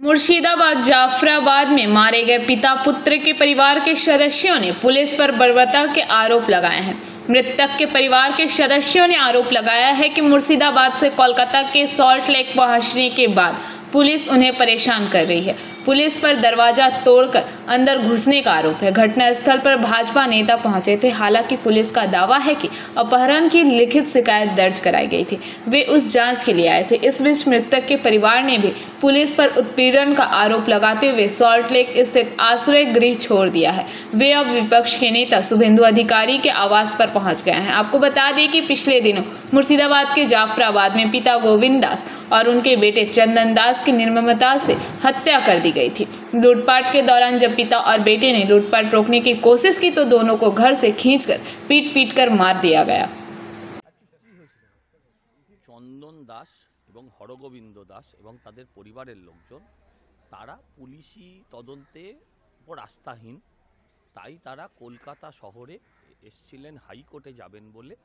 मुर्शिदाबाद जाफराबाद में मारे गए पिता पुत्र के परिवार के सदस्यों ने पुलिस पर बर्बरता के आरोप लगाए हैं। मृतक के परिवार के सदस्यों ने आरोप लगाया है कि मुर्शिदाबाद से कोलकाता के सॉल्ट लेक पहुंचने के बाद पुलिस उन्हें परेशान कर रही है। पुलिस पर दरवाजा तोड़कर अंदर घुसने का आरोप है। घटनास्थल पर भाजपा नेता पहुंचे थे। हालांकि पुलिस का दावा है कि अपहरण की लिखित शिकायत दर्ज कराई गई थी, वे उस जांच के लिए आए थे। इस बीच मृतक के परिवार ने भी पुलिस पर उत्पीड़न का आरोप लगाते हुए सॉल्ट लेक स्थित आश्रय गृह छोड़ दिया है। वे अब विपक्ष के नेता शुभेंदु अधिकारी के आवास पर पहुंच गए हैं। आपको बता दें कि पिछले दिनों मुर्शिदाबाद के जाफराबाद में पिता गोविंद दास और उनके बेटे चंदन दास की निर्ममता से हत्या कर दी गई थी। लूटपाट के दौरान जब पिता और बेटे ने लूटपाट रोकने की कोशिश की तो दोनों को घर से खींचकर पीट कर मार दिया गया। চন্দন দাস এবং হরগোবিন্দ দাস এবং তাদের পরিবারের লোকজন তারা পুলিশি তদন্তে উপর আস্থাহীন, তাই তারা কলকাতা শহরে এসেছিলেন হাইকোর্টে যাবেন বলে।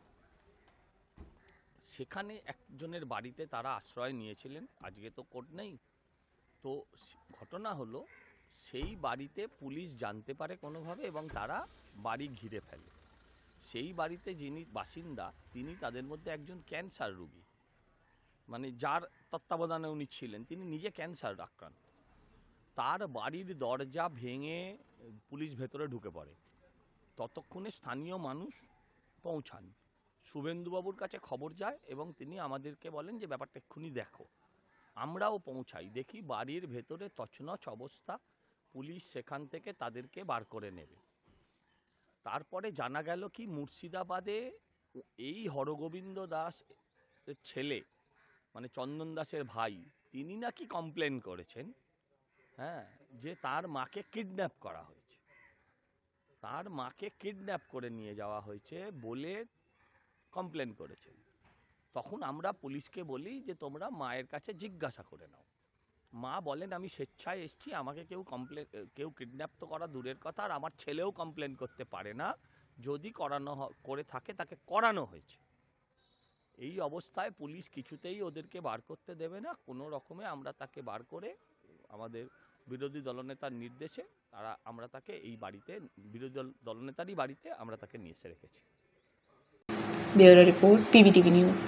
সেখানে একজনের বাড়িতে তারা আশ্রয় নিয়েছিলেন। আজকে তো কোর্ট নেই, তো ঘটনা হলো সেই বাড়িতে পুলিশ জানতে পারে কোনোভাবে এবং তারা বাড়ি ঘিরে ফেলে। সেই বাড়িতে যিনি বাসিন্দা তিনি তাদের মধ্যে একজন ক্যান্সার রোগী, মানে যার তত্ত্বাবধানে উনি ছিলেন তিনি নিজে ক্যান্সার আক্রান্ত। তার বাড়ির দরজা ভেঙে পুলিশ ভেতরে ঢুকে পড়ে। ততক্ষণে স্থানীয় মানুষ পৌঁছান, শুভেন্দুবাবুর কাছে খবর যায় এবং তিনি আমাদেরকে বলেন যে ব্যাপারটা এক্ষুনি দেখো। আমরাও পৌঁছাই, দেখি বাড়ির ভেতরে তছনছ অবস্থা, পুলিশ সেখান থেকে তাদেরকে বার করে নেবে। তারপরে জানা গেল কি মুর্শিদাবাদে এই হরগোবিন্দ দাস ছেলে মানে চন্দন দাসের ভাই তিনি নাকি কমপ্লেন করেছেন, হ্যাঁ, যে তার মাকে কিডন্যাপ করা হয়েছে, তার মাকে কিডন্যাপ করে নিয়ে যাওয়া হয়েছে বলে কমপ্লেন করেছেন। তখন আমরা পুলিশকে বলি যে তোমরা মায়ের কাছে জিজ্ঞাসা করে নাও। মা বলেন আমি স্বেচ্ছায় এসেছি, আমাকে কেউ কিডন্যাপ তো করা দূরের কথা, আর আমার ছেলেও কমপ্লেন করতে পারে না, যদি করে থাকে তাকে করানো হয়েছে। এই অবস্থায় পুলিশ কিছুতেই ওদেরকে বার করতে দেবে না। কোনো রকমে আমরা তাকে বার করে আমাদের বিরোধী দলনেতার নির্দেশে আমরা তাকে এই বাড়িতে, বিরোধী দলনেতারই বাড়িতে আমরা তাকে নিয়ে এসে রেখেছি। Bureau report, PBTV news.